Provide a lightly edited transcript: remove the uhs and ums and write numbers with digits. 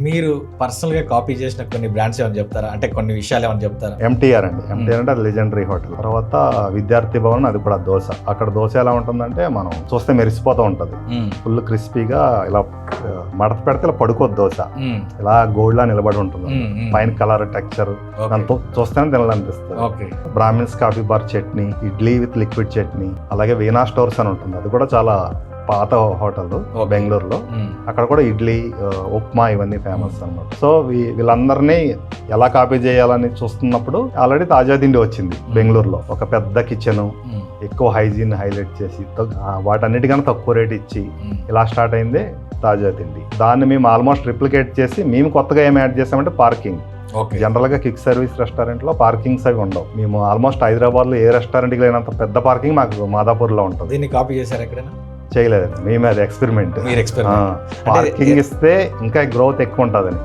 మీరు పర్సనల్ గా కాపీ చేసిన కొన్ని బ్రాండ్స్ ఏమైనా చెప్తారా, అంటే కొన్ని విషయాలు ఏమైనా చెప్తారా? ఎంటీఆర్ అండి. ఎంటీఆర్ అంటే అది లెజెండరీ హోటల్. తర్వాత విద్యార్థి భవన్, అది కూడా దోశ. అక్కడ దోశ ఎలా ఉంటుందంటే మనం చూస్తే మెరిసిపోతూ ఉంటది, ఫుల్ క్రిస్పీగా. ఇలా మడత పెడితే ఇలా పడుకోద్దు దోశ, ఇలా గోల్డ్ లా నిలబడి ఉంటుంది. పైన కలర్ టెక్స్చర్ దాంతో చూస్తేనే తినాలనిపిస్తుంది. Brahmins coffee bar chutney, idli with liquid chutney. అలాగే వీణా స్టోర్స్ అని ఉంటుంది, అది కూడా చాలా పాత హోటల్ బెంగళూరులో. అక్కడ కూడా ఇడ్లీ, ఉప్మా ఇవన్నీ ఫేమస్ అన్నమాట. సో వీళ్ళందరినీ ఎలా కాపీ చేయాలని చూస్తున్నప్పుడు ఆల్రెడీ తాజా తిండి వచ్చింది బెంగళూరులో. ఒక పెద్ద కిచెన్, ఎక్కువ హైజీన్ హైలైట్ చేసి వాటన్నిటికన్నా తక్కువ రేట్ ఇచ్చి ఇలా స్టార్ట్ అయింది తాజా తిండి. దాన్ని మేము ఆల్మోస్ట్ రిప్లికేట్ చేసి మేము కొత్తగా ఏం యాడ్ చేసామంటే పార్కింగ్. జనరల్ గా క్విక్ సర్వీస్ రెస్టారెంట్ లో పార్కింగ్స్ అవి ఉండవు. మేము ఆల్మోస్ట్ హైదరాబాద్ లో ఏ రెస్టారెంట్ కి లేనంత పెద్ద పార్కింగ్ మాకు మాదాపూర్ లో ఉంటుంది. దీన్ని కాపీ చేశారు ఎక్కడైనా? చేయలేదండి, మేమే అది ఎక్స్పెరిమెంట్. మీరు ఎక్స్పెరిమెంట్ పార్కింగ్ ఇస్తే ఇంకా గ్రోత్ ఎక్కువ ఉంటుందని.